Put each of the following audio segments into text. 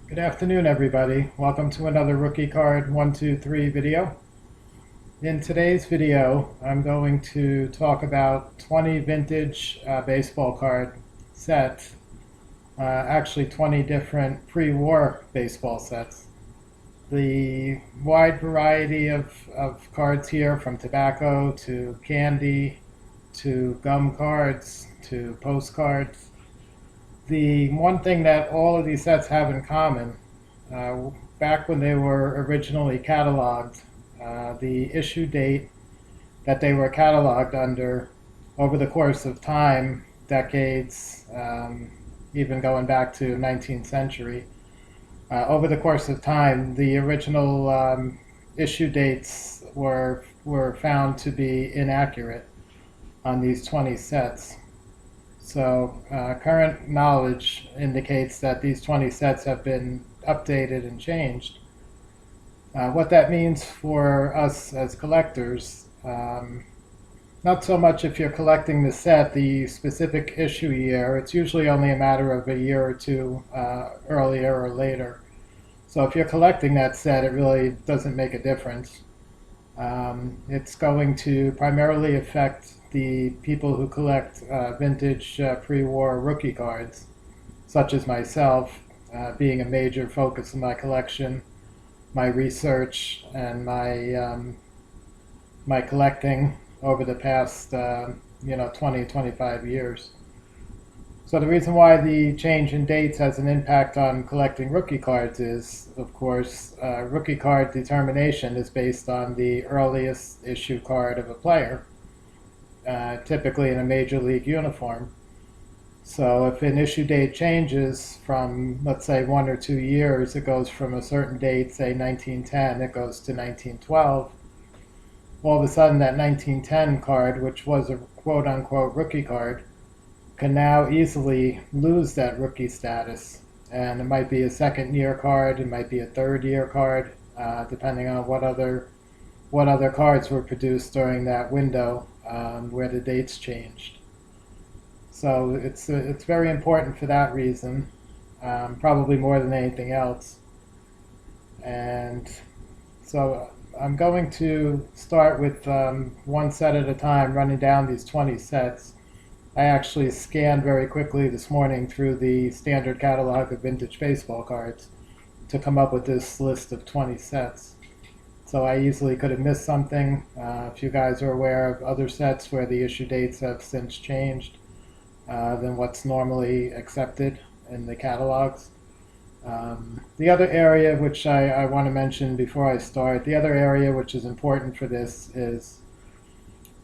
Good afternoon, everybody. Welcome to another Rookie Card 123 video. In today's video, I'm going to talk about 20 vintage baseball card sets, actually 20 different pre-war baseball sets. The wide variety of cards here, from tobacco to candy to gum cards to postcards. The one thing that all of these sets have in common, uh, back when they were originally cataloged, the issue date that they were cataloged under over the course of time, decades, even going back to 19th century, over the course of time, the original issue dates were found to be inaccurate on these 20 sets. So current knowledge indicates that these 20 sets have been updated and changed. What that means for us as collectors, not so much if you're collecting the set, the specific issue year. It's usually only a matter of a year or two earlier or later. So if you're collecting that set, it really doesn't make a difference. It's going to primarily affect the people who collect vintage pre-war rookie cards, such as myself, being a major focus of my collection, my research, and my collecting over the past 20, 25 years. So the reason why the change in dates has an impact on collecting rookie cards is, of course, rookie card determination is based on the earliest issue card of a player, typically in a major league uniform. So if an issue date changes from, let's say, 1 or 2 years, it goes from a certain date, say 1910, it goes to 1912. All of a sudden, that 1910 card, which was a quote-unquote rookie card, can now easily lose that rookie status. And it might be a second-year card, it might be a third-year card, depending on what other cards were produced during that window where the dates changed. So it's very important for that reason, probably more than anything else. And so I'm going to start with one set at a time, running down these 20 sets. I actually scanned very quickly this morning through the standard catalog of vintage baseball cards to come up with this list of 20 sets. So I easily could have missed something. If you guys are aware of other sets where the issue dates have since changed than what's normally accepted in the catalogs. The other area which I want to mention before I start, the other area which is important for this is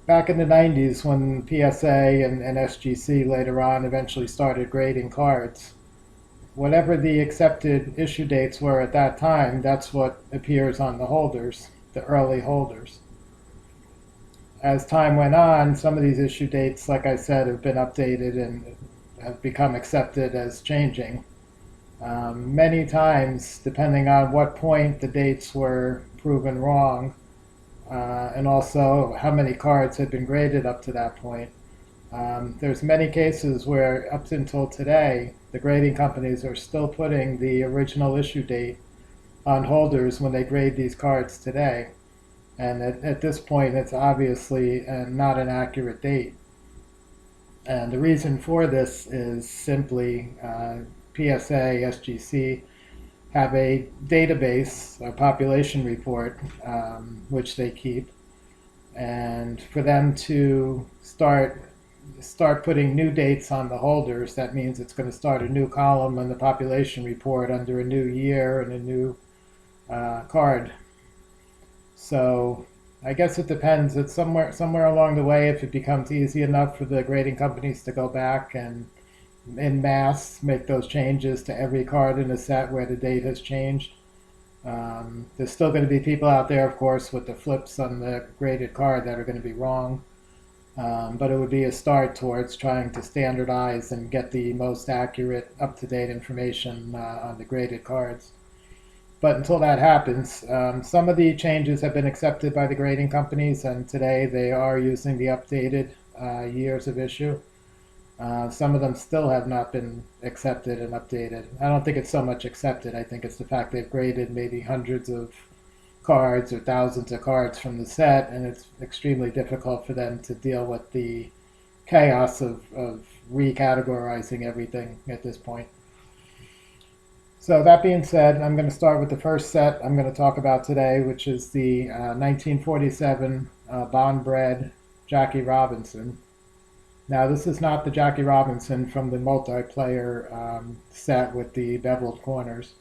back in the 90s when PSA and SGC later on eventually started grading cards. Whatever the accepted issue dates were at that time, that's what appears on the holders, the early holders. As time went on, some of these issue dates, like I said, have been updated and have become accepted as changing. Many times, depending on what point the dates were proven wrong, and also how many cards had been graded up to that point. There's many cases where up until today, the grading companies are still putting the original issue date on holders when they grade these cards today. And at this point, it's obviously not an accurate date. And the reason for this is simply PSA, SGC, have a database, a population report, which they keep, and for them to start putting new dates on the holders, that means it's going to start a new column on the population report under a new year and a new card. So I guess it depends. It's somewhere along the way, if it becomes easy enough for the grading companies to go back and in mass make those changes to every card in a set where the date has changed. There's still going to be people out there, of course, with the flips on the graded card that are going to be wrong. But it would be a start towards trying to standardize and get the most accurate, up-to-date information on the graded cards. But until that happens, some of the changes have been accepted by the grading companies, and today they are using the updated years of issue. Some of them still have not been accepted and updated. I don't think it's so much accepted. I think it's the fact they've graded maybe hundreds of cards or thousands of cards from the set, and it's extremely difficult for them to deal with the chaos of recategorizing everything at this point. So that being said, I'm going to start with the first set I'm going to talk about today, which is the 1947 Bond bred Jackie Robinson. Now, this is not the Jackie Robinson from the multiplayer set with the beveled corners.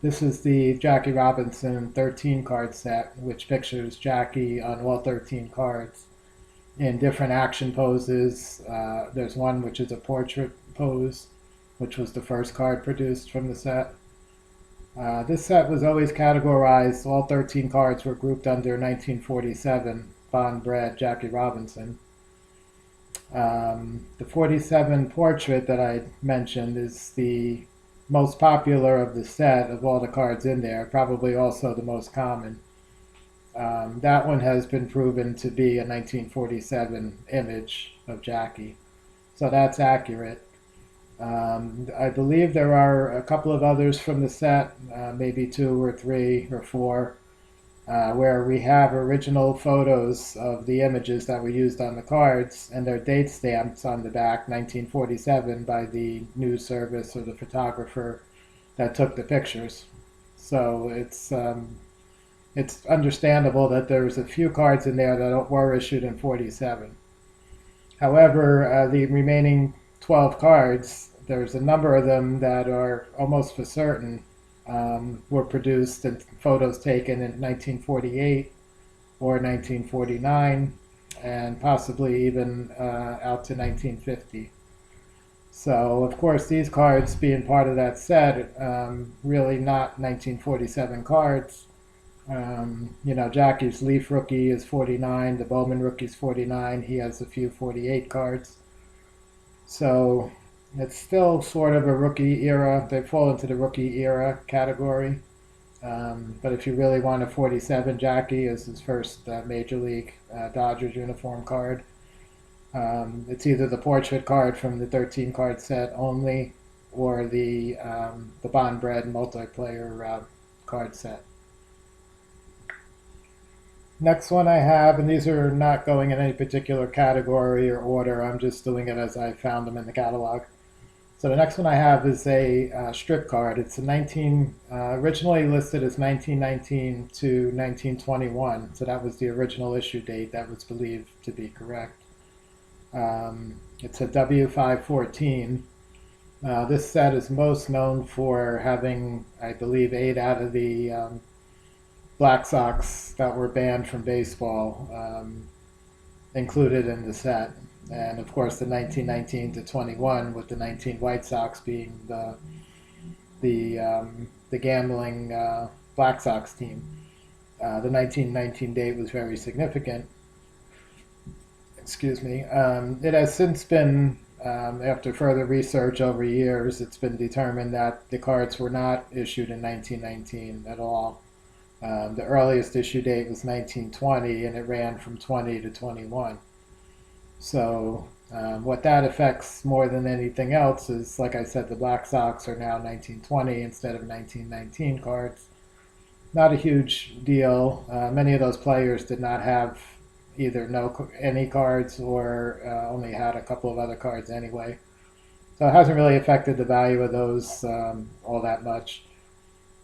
This is the Jackie Robinson 13 card set, which pictures Jackie on all 13 cards in different action poses. There's one which is a portrait pose, which was the first card produced from the set. This set was always categorized, all 13 cards were grouped under 1947 Bond bred Jackie Robinson. The 47 portrait that I mentioned is the most popular of the set of all the cards in there, probably also the most common. That one has been proven to be a 1947 image of Jackie, so that's accurate. I believe there are a couple of others from the set, maybe 2 or 3 or 4, where we have original photos of the images that were used on the cards, and their date stamps on the back, 1947, by the news service or the photographer that took the pictures. So it's understandable that there's a few cards in there that were issued in 47. However, the remaining 12 cards, there's a number of them that are almost for certain were produced and photos taken in 1948 or 1949, and possibly even out to 1950. So, of course, these cards being part of that set, really not 1947 cards. Jackie's Leaf rookie is 49, the Bowman rookie's 49, he has a few 48 cards. So it's still sort of a rookie era. They fall into the rookie era category. But if you really want a 47 Jackie as his first Major League Dodgers uniform card, it's either the portrait card from the 13 card set only or the Bond bred multiplayer card set. Next one I have, and these are not going in any particular category or order, I'm just doing it as I found them in the catalog. So the next one I have is a strip card. It's originally listed as 1919 to 1921, so that was the original issue date that was believed to be correct. It's a W514. This set is most known for having, I believe, 8 out of the Black Sox that were banned from baseball included in the set. And of course the 1919 to 21 with the 19 White Sox being the gambling Black Sox team. The 1919 date was very significant. Excuse me. It has since been, after further research over years, it's been determined that the cards were not issued in 1919 at all. The earliest issue date was 1920, and it ran from 20 to 21. So what that affects more than anything else is, like I said, the Black Sox are now 1920 instead of 1919 cards. Not a huge deal. Many of those players did not have either any cards or only had a couple of other cards anyway. So it hasn't really affected the value of those all that much.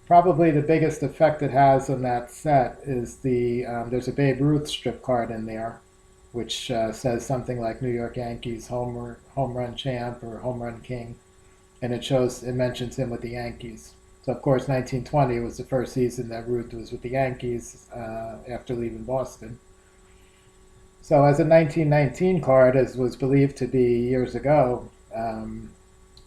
Probably the biggest effect it has on that set is there's a Babe Ruth strip card in there, which says something like New York Yankees home run champ or home run king, and it mentions him with the Yankees. So of course 1920 was the first season that Ruth was with the Yankees after leaving Boston. So as a 1919 card, as was believed to be years ago,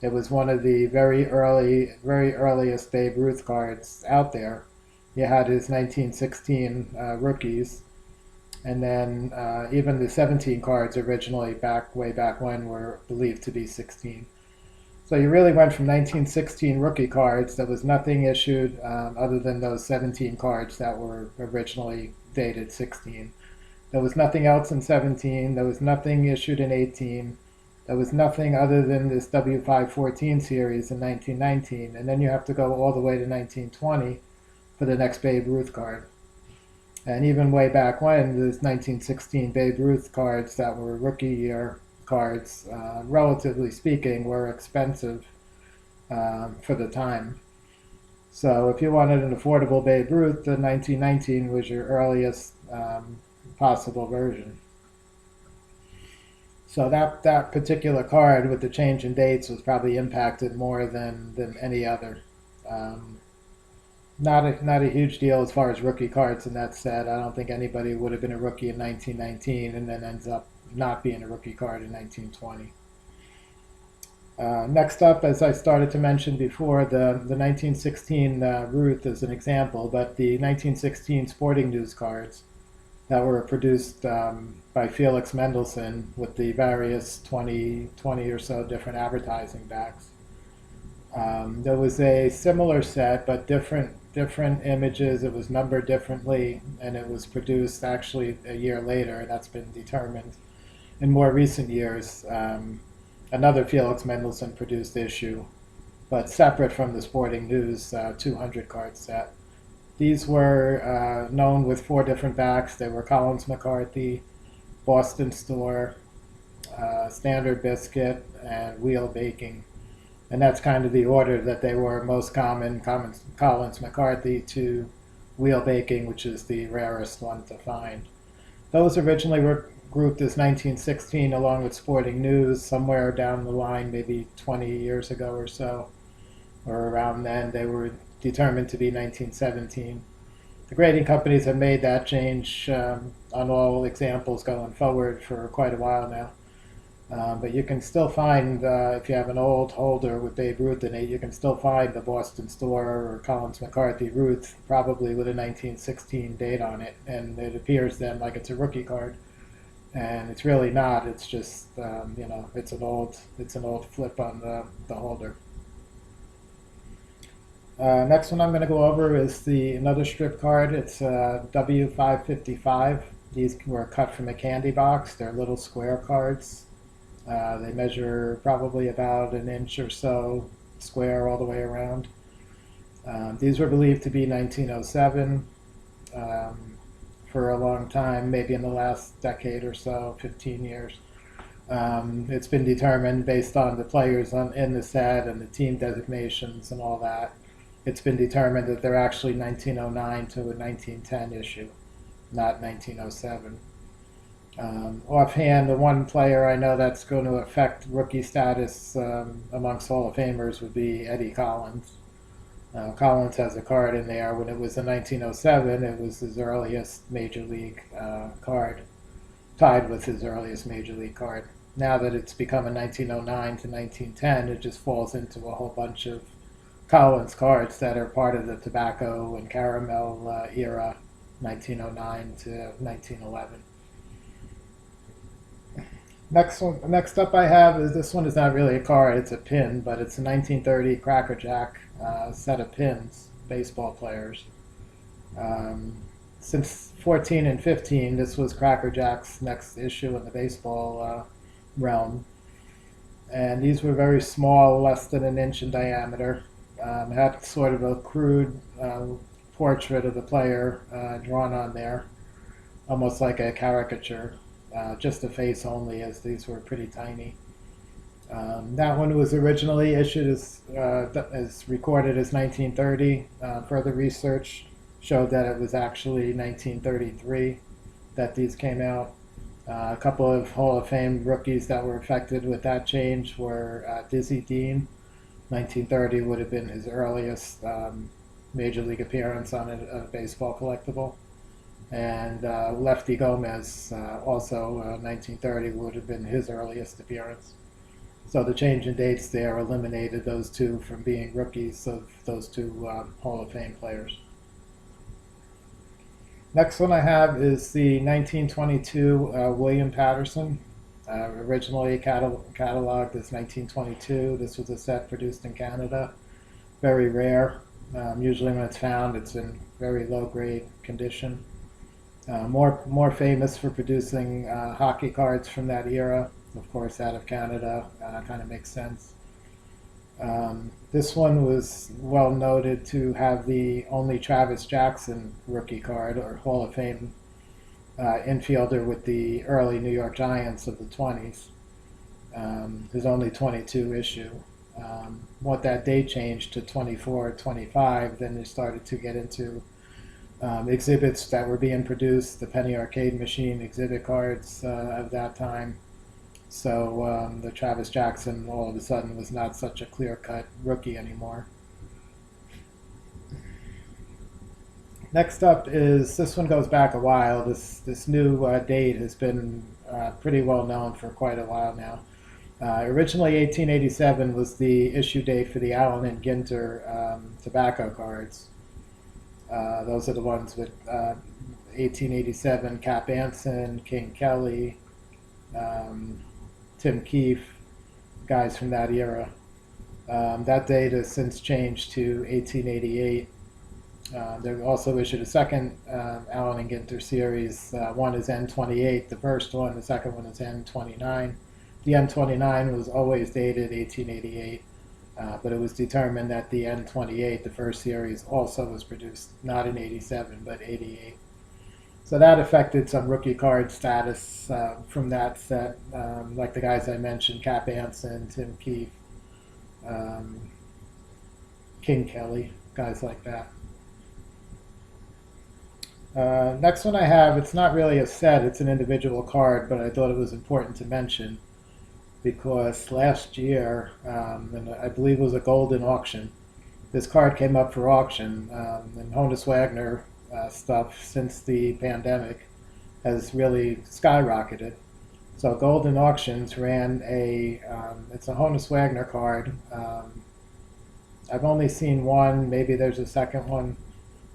it was one of the very earliest Babe Ruth cards out there. You had his 1916 rookies, and then even the 17 cards originally way back when were believed to be 16. So you really went from 1916 rookie cards. There was nothing issued other than those 17 cards that were originally dated 16. There was nothing else in 17. There was nothing issued in 18. There was nothing other than this W514 series in 1919, and then you have to go all the way to 1920 for the next Babe Ruth card. And even way back when, there's 1916 Babe Ruth cards that were rookie year cards, relatively speaking, were expensive for the time. So if you wanted an affordable Babe Ruth, the 1919 was your earliest possible version. So that particular card with the change in dates was probably impacted more than any other. Um, not a huge deal as far as rookie cards, and that said, I don't think anybody would have been a rookie in 1919 and then ends up not being a rookie card in 1920. Next up, as I started to mention before, the 1916 Ruth is an example, but the 1916 Sporting News cards that were produced by Felix Mendelssohn with the various 20 or so different advertising backs. There was a similar set, but different images. It was numbered differently, and it was produced actually a year later, and that's been determined in more recent years. Another Felix Mendelssohn produced issue, but separate from the Sporting News 200 card set. These were known with 4 different backs. They were Collins McCarthy, Boston Store, Standard Biscuit, and Wheel Baking. And that's kind of the order that they were most common Collins McCarthy to Wheel Baking, which is the rarest one to find. Those originally were grouped as 1916 along with Sporting News. Somewhere down the line, maybe 20 years ago or so, or around then, they were determined to be 1917. The grading companies have made that change on all examples going forward for quite a while now. But you can still find, if you have an old holder with Babe Ruth in it, you can still find the Boston Store or Collins McCarthy Ruth, probably with a 1916 date on it. And it appears then like it's a rookie card. And it's really not. It's just, it's an old flip on the holder. Next one I'm going to go over is another strip card. It's W555. These were cut from a candy box. They're little square cards. They measure probably about an inch or so square all the way around. These were believed to be 1907 for a long time, maybe in the last decade or so, 15 years. It's been determined based on the players in the set and the team designations and all that. It's been determined that they're actually 1909 to a 1910 issue, not 1907. Offhand, the one player I know that's going to affect rookie status amongst Hall of Famers would be Eddie Collins. Collins has a card in there. When it was in 1907, it was his earliest major league card, tied with his earliest major league card. Now that it's become a 1909 to 1910, it just falls into a whole bunch of Collins cards that are part of the tobacco and caramel era, 1909 to 1911. Next up I have is, this one is not really a card, it's a pin, but it's a 1930 Cracker Jack set of pins, baseball players. Since 14 and 15, this was Cracker Jack's next issue in the baseball realm. And these were very small, less than an inch in diameter. Had sort of a crude portrait of the player drawn on there, almost like a caricature. Just the face only, as these were pretty tiny. That one was originally issued as recorded as 1930. Further research showed that it was actually 1933 that these came out. A couple of Hall of Fame rookies that were affected with that change were Dizzy Dean. 1930 would have been his earliest major league appearance on a baseball collectible. And Lefty Gomez, also 1930, would have been his earliest appearance. So the change in dates there eliminated those two from being rookies of those two Hall of Fame players. Next one I have is the 1922 William Patterson, originally cataloged as 1922. This was a set produced in Canada, very rare. Usually when it's found, it's in very low-grade condition. More famous for producing hockey cards from that era. of course, out of Canada. Kind of makes sense. This one was well noted to have the only Travis Jackson rookie card or Hall of Fame infielder with the early New York Giants of the 20s. There's only 22 issue. What that date changed to 24, 25, then they started to get into exhibits that were being produced, the penny arcade machine exhibit cards of that time. So the Travis Jackson all of a sudden was not such a clear-cut rookie anymore. Next up is, this one goes back a while. This new date has been pretty well known for quite a while now. Originally, 1887 was the issue date for the Allen and Ginter tobacco cards. Those are the ones with 1887, Cap Anson, King Kelly, Tim Keefe, guys from that era. That date has since changed to 1888. They also issued a second Allen and Ginter series. One is N28, the first one. The second one is N29. The N29 was always dated 1888, but it was determined that the N28, the first series, also was produced not in 87, but 88. So that affected some rookie card status from that set, like the guys I mentioned, Cap Anson, Tim Keefe, King Kelly, guys like that. Next one I have, it's not really a set, it's an individual card, but I thought it was important to mention because last year, and I believe it was a golden auction, this card came up for auction, and Honus Wagner stuff since the pandemic has really skyrocketed. So Golden Auctions ran it's a Honus Wagner card. I've only seen one, maybe there's a second one,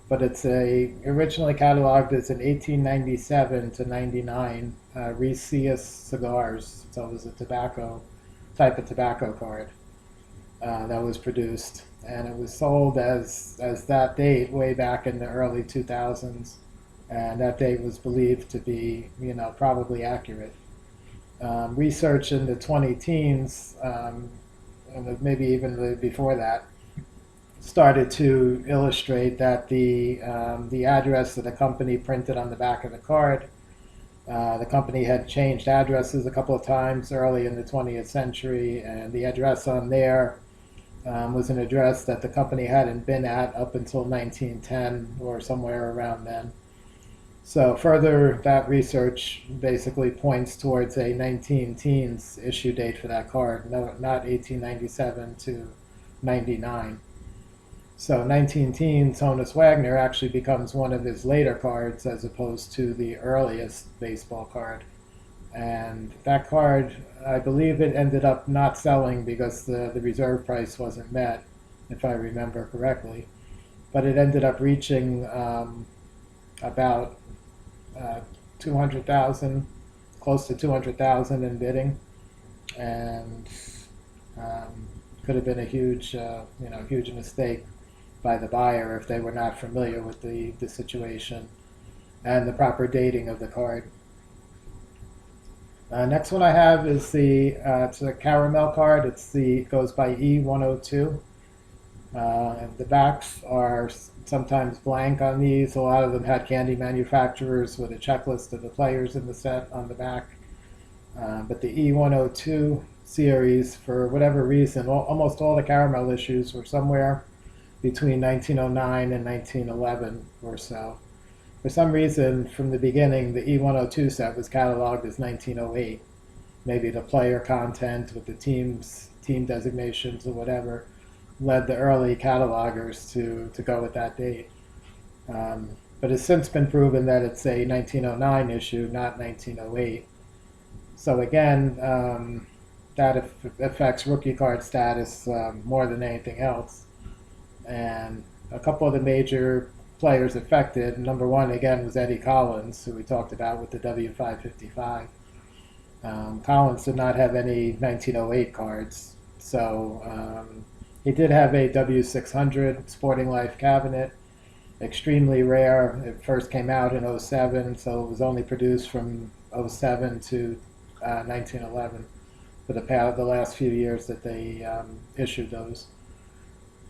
but it's originally cataloged as an 1897 to 99 Reese's cigars. So it was a type of tobacco card that was produced. And it was sold as that date way back in the early 2000s. And that date was believed to be, probably accurate. Research in the 20 teens, and maybe even before that, started to illustrate that the address that the company printed on the back of the card, the company had changed addresses a couple of times early in the 20th century, and the address on there was an address that the company hadn't been at up until 1910 or somewhere around then. So further, that research basically points towards a 19 teens issue date for that card, not 1897 to 99. So 19 teens, Honus Wagner actually becomes one of his later cards as opposed to the earliest baseball card. And that card, I believe it ended up not selling because the reserve price wasn't met, if I remember correctly. But it ended up reaching about 200,000, close to 200,000 in bidding, and could have been a huge mistake by the buyer if they were not familiar with the situation and the proper dating of the card. Next one I have is it's a caramel card. It goes by E102. The backs are sometimes blank on these. A lot of them had candy manufacturers with a checklist of the players in the set on the back. But the E102 series, for whatever reason, almost all the caramel issues were somewhere between 1909 and 1911 or so. For some reason, from the beginning, the E102 set was cataloged as 1908. Maybe the player content with the team designations or whatever led the early catalogers to go with that date. But it's since been proven that it's a 1909 issue, not 1908. So again, that affects rookie card status more than anything else. And a couple of the major players affected, number one again was Eddie Collins, who we talked about with the W555. Collins did not have any 1908 cards, so he did have a W600 Sporting Life cabinet, extremely rare. It first came out in 07, so it was only produced from 07 to 1911 for the last few years that they issued those.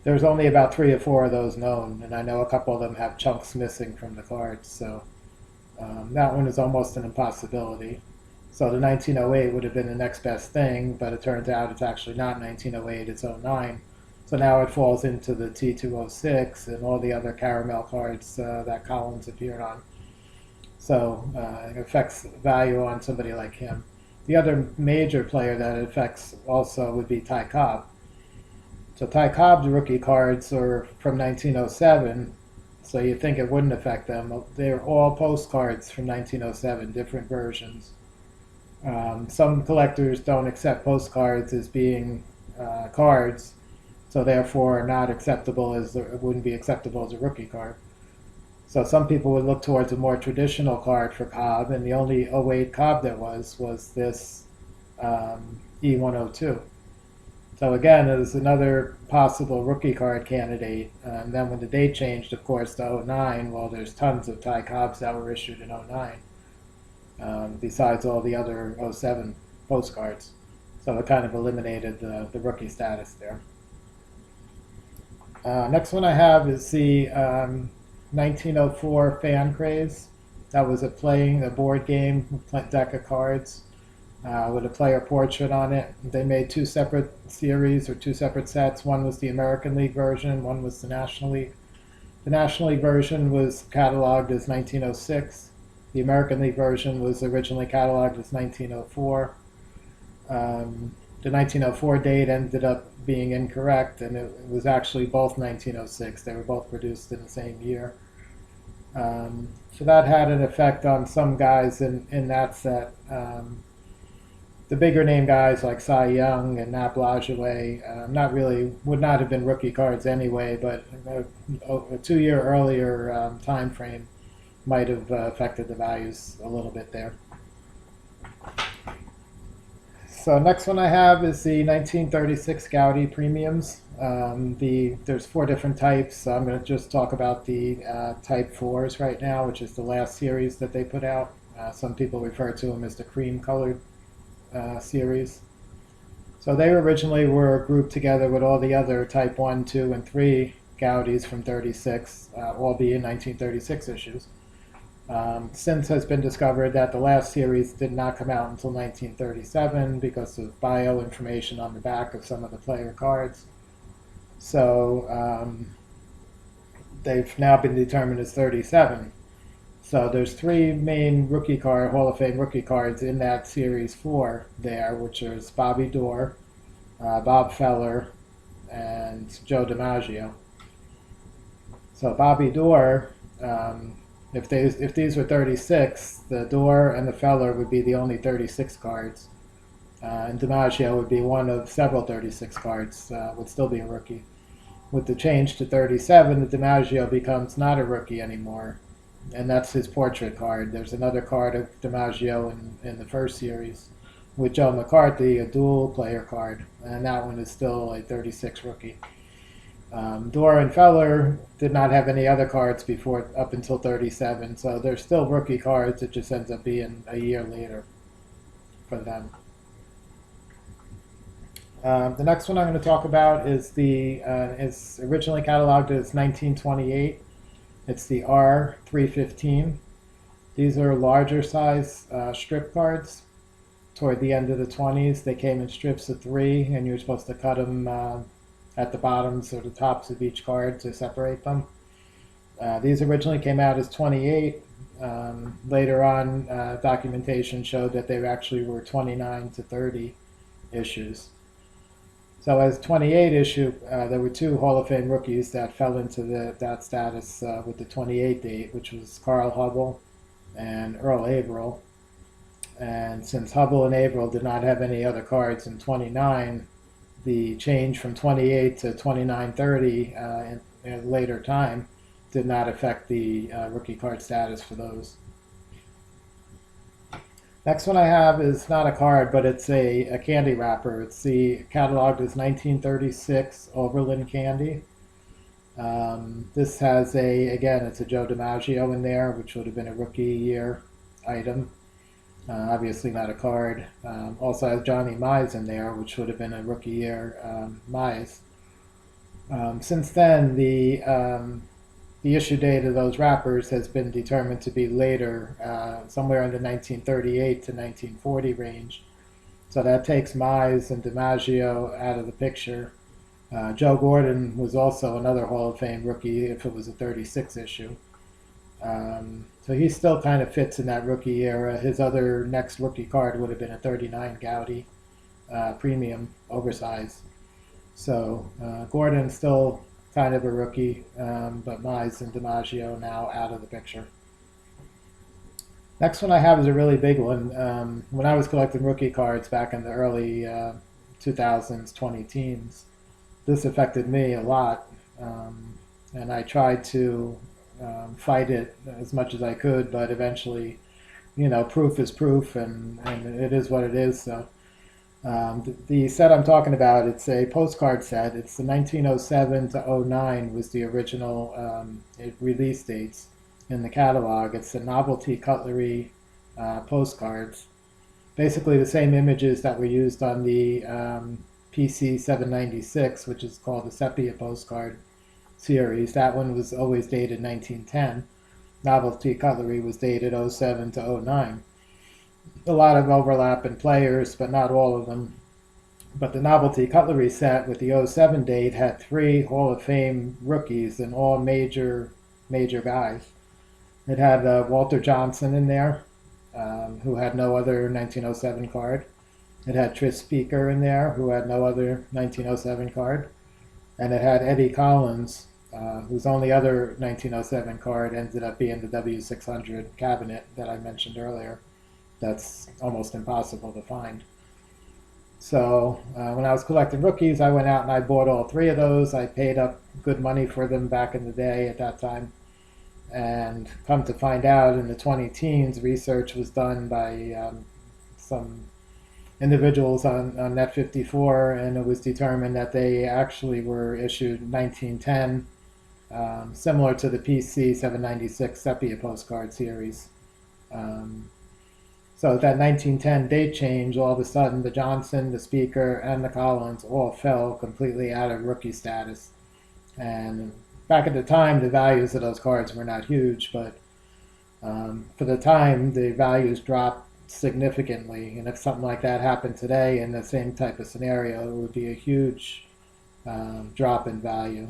There's only about 3 or 4 of those known, and I know a couple of them have chunks missing from the cards, so that one is almost an impossibility. So the 1908 would have been the next best thing, but it turns out it's actually not 1908, it's '09. So now it falls into the T206 and all the other caramel cards that Collins appeared on. So it affects value on somebody like him. The other major player that it affects also would be Ty Cobb. So Ty Cobb's rookie cards are from 1907, so you'd think it wouldn't affect them. They're all postcards from 1907, different versions. Some collectors don't accept postcards as being cards, so therefore not acceptable as it wouldn't be acceptable as a rookie card. So some people would look towards a more traditional card for Cobb, and the only '08 Cobb there was this E102. So again, it was another possible rookie card candidate. And then when the date changed, of course, to '09, well, there's tons of Ty Cobbs that were issued in '09, besides all the other '07 postcards. So it kind of eliminated the rookie status there. Next one I have is the 1904 Fan Craze. That was a board game, deck of cards with a player portrait on it. They made 2 separate series or 2 separate sets. One was the American League version, one was the National League. The National League version was cataloged as 1906. The American League version was originally cataloged as 1904. The 1904 date ended up being incorrect, and it was actually both 1906. They were both produced in the same year. So that had an effect on some guys in that set. The bigger name guys like Cy Young and Nat Lajoie would not have been rookie cards anyway, but a 2-year earlier time frame might have affected the values a little bit there. So next one I have is the 1936 Gaudi premiums. There's 4 different types. So I'm going to just talk about the Type 4s right now, which is the last series that they put out. Some people refer to them as the cream-colored series. So they originally were grouped together with all the other Type 1, 2, and 3 Gaudis from 36, all being 1936 issues. Since has been discovered that the last series did not come out until 1937 because of bio information on the back of some of the player cards. So they've now been determined as 37. So there's 3 main Hall of Fame rookie cards in that series 4 there, which is Bobby Doerr, Bob Feller, and Joe DiMaggio. So Bobby Doerr, if these were 36, the Doerr and the Feller would be the only 36 cards, and DiMaggio would be one of several 36 cards, would still be a rookie. With the change to 37, the DiMaggio becomes not a rookie anymore, and that's his portrait card. There's another card of DiMaggio in the first series with Joe McCarthy, a dual player card, and that one is still a 36 rookie. Doerr and Feller did not have any other cards up until 37, so they're still rookie cards. It just ends up being a year later for them. The next one I'm going to talk about is it's originally cataloged as 1928. It's the R315. These are larger size strip cards. Toward the end of the 20s, they came in strips of 3, and you were supposed to cut them at the bottoms or the tops of each card to separate them. These originally came out as 28. Later on, documentation showed that they actually were 29 to 30 issues. So as 28 issue, there were 2 Hall of Fame rookies that fell into that status with the 28 date, which was Carl Hubbell and Earl Averill. And since Hubbell and Averill did not have any other cards in 29, the change from 28 to 29-30 in a later time did not affect the rookie card status for those. Next one I have is not a card, but it's a candy wrapper. It's cataloged as 1936 Overland Candy. This has it's a Joe DiMaggio in there, which would have been a rookie year item. Obviously not a card. Also has Johnny Mize in there, which would have been a rookie year Mize. Since then, the issue date of those wrappers has been determined to be later, somewhere in the 1938 to 1940 range. So that takes Mize and DiMaggio out of the picture. Joe Gordon was also another Hall of Fame rookie if it was a 36 issue. So he still kind of fits in that rookie era. His other next rookie card would have been a 39 Gaudy premium oversize. So Gordon's still kind of a rookie, but Mize and DiMaggio now out of the picture. Next one I have is a really big one. When I was collecting rookie cards back in the early 2000s, 20 teens, this affected me a lot. And I tried to fight it as much as I could, but eventually, proof is proof, and it is what it is. So the set I'm talking about, it's a postcard set. It's the 1907 to '09 was the original release dates in the catalog. It's the novelty cutlery postcards. Basically the same images that were used on the PC 796, which is called the Sepia postcard series. That one was always dated 1910. Novelty cutlery was dated '07 to '09. A lot of overlap in players, but not all of them. But the novelty cutlery set with the '07 date had 3 Hall of Fame rookies and all major guys. It had Walter Johnson in there, who had no other 1907 card. It had Tris Speaker in there, who had no other 1907 card. And it had Eddie Collins, whose only other 1907 card ended up being the W600 cabinet that I mentioned earlier. That's almost impossible to find. So when I was collecting rookies, I went out and I bought all 3 of those. I paid up good money for them back in the day at that time. And come to find out, in the 20 teens, research was done by some individuals on Net54, and it was determined that they actually were issued 1910, similar to the PC 796 Sepia postcard series. So that 1910 date change, all of a sudden, the Johnson, the Speaker, and the Collins all fell completely out of rookie status. And back at the time, the values of those cards were not huge, but for the time, the values dropped significantly. And if something like that happened today in the same type of scenario, it would be a huge drop in value.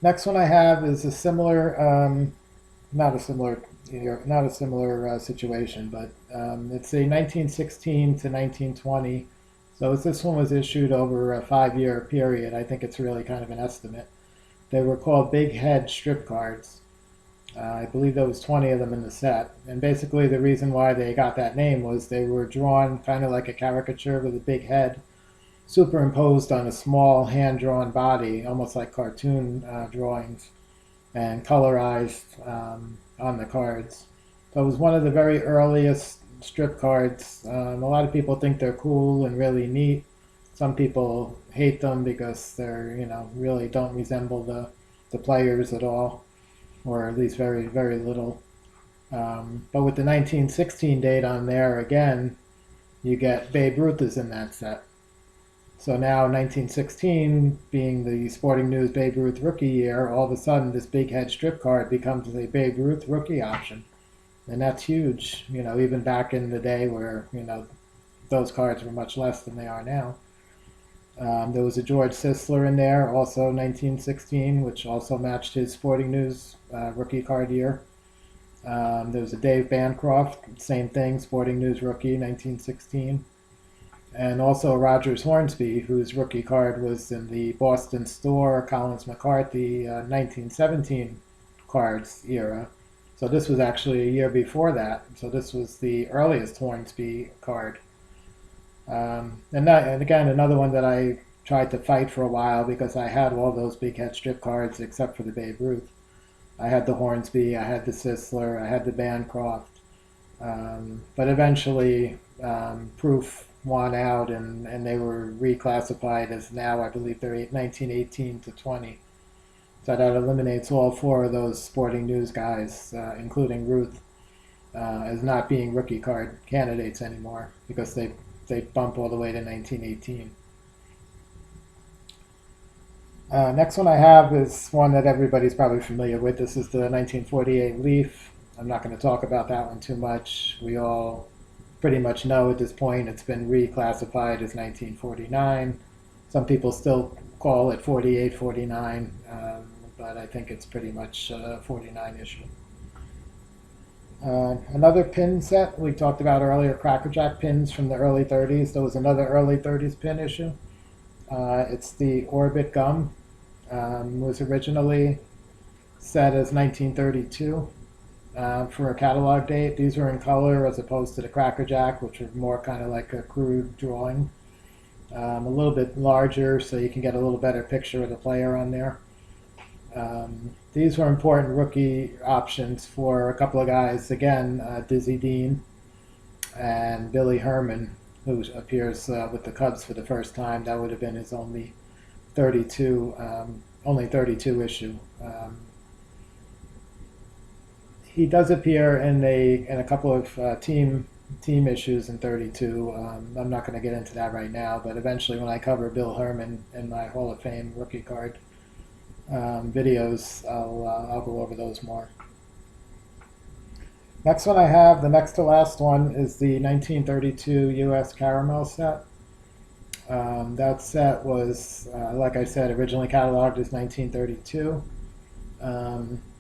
Next one I have is a similar, not a similar situation, but it's a 1916 to 1920. So this one was issued over a 5-year period. I think it's really kind of an estimate. They were called big head strip cards. I believe there was 20 of them in the set. And basically the reason why they got that name was they were drawn kind of like a caricature with a big head superimposed on a small hand-drawn body, almost like cartoon drawings, and colorized on the cards. So it was one of the very earliest strip cards. A lot of people think they're cool and really neat. Some people hate them because they're, really don't resemble the players at all, or at least very, very little. But with the 1916 date on there again, you get Babe Ruth is in that set. So now 1916 being the Sporting News Babe Ruth rookie year, all of a sudden this big head strip card becomes a Babe Ruth rookie option. And that's huge, even back in the day where, those cards were much less than they are now. There was a George Sisler in there, also 1916, which also matched his Sporting News rookie card year. There was a Dave Bancroft, same thing, Sporting News rookie, 1916. And also Rogers Hornsby, whose rookie card was in the Boston Store Collins McCarthy 1917 cards era. So this was actually a year before that. So this was the earliest Hornsby card. And again, another one that I tried to fight for a while because I had all those big head strip cards except for the Babe Ruth. I had the Hornsby, I had the Sisler, I had the Bancroft. But eventually proof won out, and they were reclassified as now I believe they're 1918 to 20. So that eliminates all four of those Sporting News guys, including Ruth, as not being rookie card candidates anymore because they bump all the way to 1918. Next one I have is one that everybody's probably familiar with. This is the 1948 Leaf. I'm not going to talk about that one too much. We all pretty much know at this point it's been reclassified as 1949. Some people still call it 48, 49, but I think it's pretty much a 49 issue. Another pin set we talked about earlier, Crackerjack pins from the early 30s. There was another early 30s pin issue. It's the Orbit Gum. Was originally set as 1932 for a catalog date. These were in color as opposed to the Crackerjack, which are more kind of like a crude drawing. A little bit larger so you can get a little better picture of the player on there. These were important rookie options for a couple of guys. Again, Dizzy Dean and Billy Herman, who appears with the Cubs for the first time. That would have been his only 32 issue. He does appear in a couple of team issues in 32. I'm not going to get into that right now, but eventually when I cover Bill Herman in my Hall of Fame rookie card videos, I'll go over those more. Next one I have, the next to last one, is the 1932 U.S. Caramel set. That set was, like I said, originally cataloged as 1932,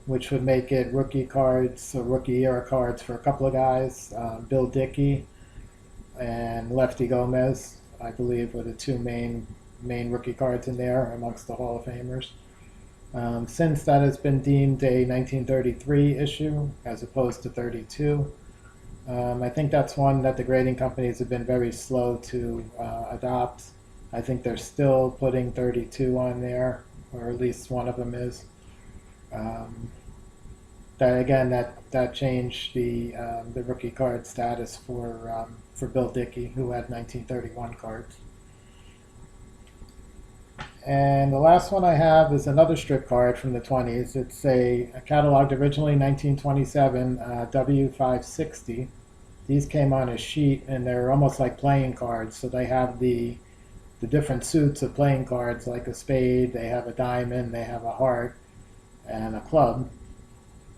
which would make it rookie cards, or rookie era cards for a couple of guys. Bill Dickey and Lefty Gomez, I believe, were the two main rookie cards in there amongst the Hall of Famers. Since that has been deemed a 1933 issue as opposed to 32, I think that's one that the grading companies have been very slow to adopt. I think they're still putting 32 on there, or at least one of them is. That changed the rookie card status for Bill Dickey, who had 1931 cards. And the last one I have is another strip card from the 20s. It's a cataloged originally 1927 W560. These came on a sheet, and they're almost like playing cards. So they have the different suits of playing cards, like a spade, they have a diamond, they have a heart, and a club.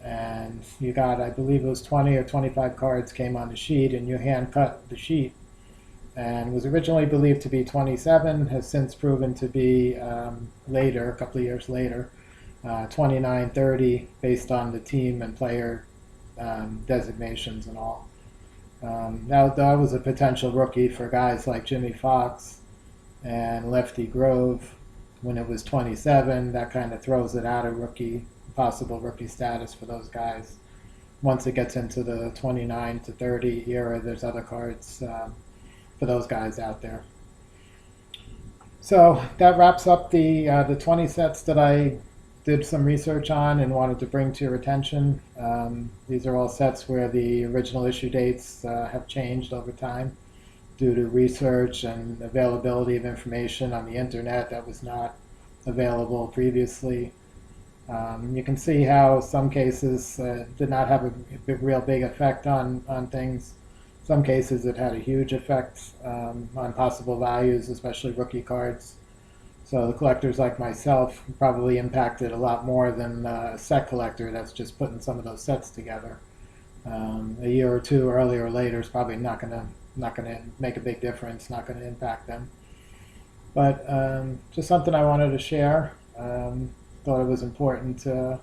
And you got, I believe it was 20 or 25 cards came on the sheet, and you hand cut the sheet. And was originally believed to be 27, has since proven to be later, a couple of years later, 29, 30, based on the team and player designations and all. That was a potential rookie for guys like Jimmy Fox and Lefty Grove. When it was 27, that kind of throws it out of possible rookie status for those guys. Once it gets into the 29 to 30 era, there's other cards for those guys out there. So that wraps up the 20 sets that I did some research on and wanted to bring to your attention. These are all sets where the original issue dates have changed over time due to research and availability of information on the internet that was not available previously. You can see how some cases did not have a real big effect on things. Some cases it had a huge effect on possible values, especially rookie cards. So the collectors like myself probably impacted a lot more than a set collector that's just putting some of those sets together. A year or two earlier or later is probably not gonna make a big difference, not gonna impact them. But just something I wanted to share. Thought it was important to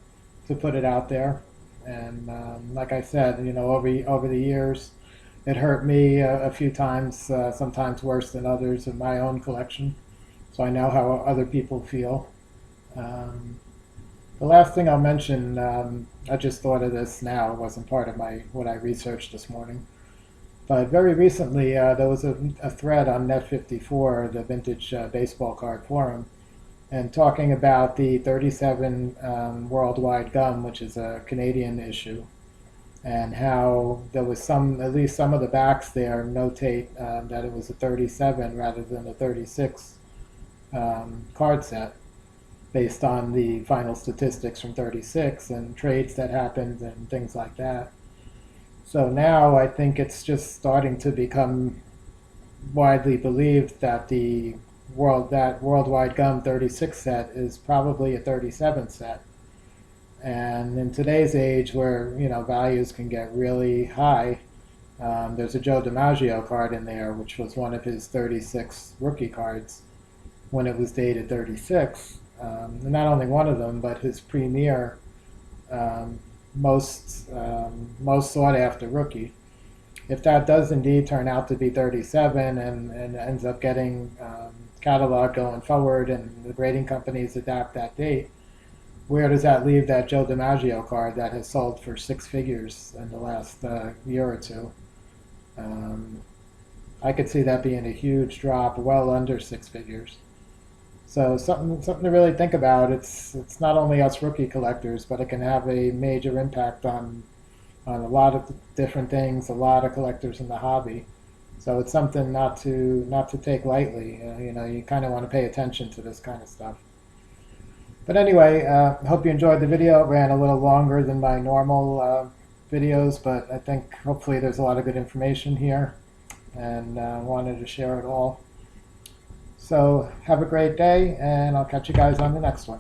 put it out there. And like I said, over the years, it hurt me a few times, sometimes worse than others in my own collection. So I know how other people feel. The last thing I'll mention, I just thought of this now. It wasn't part of what I researched this morning. But very recently, there was a thread on Net54, the vintage baseball card forum, and talking about the 37 Worldwide Gum, which is a Canadian issue, and how there was at least some of the backs there notate that it was a 37 rather than a 36 card set. based on the final statistics from 36 and trades that happened and things like that. So now I think it's just starting to become widely believed that that worldwide gum 36 set is probably a 37 set. And in today's age, where values can get really high, there's a Joe DiMaggio card in there, which was one of his 36 rookie cards when it was dated 36. And not only one of them, but his premier um, most sought after rookie. If that does indeed turn out to be 37 and ends up getting catalog going forward and the grading companies adapt that date, where does that leave that Joe DiMaggio card that has sold for six figures in the last year or two? I could see that being a huge drop, well under six figures. So something to really think about. It's not only us rookie collectors, but it can have a major impact on a lot of different things, a lot of collectors in the hobby. So it's something not to take lightly. You kind of want to pay attention to this kind of stuff. But anyway, I hope you enjoyed the video. It ran a little longer than my normal videos, but I think hopefully there's a lot of good information here, and wanted to share it all. So have a great day, and I'll catch you guys on the next one.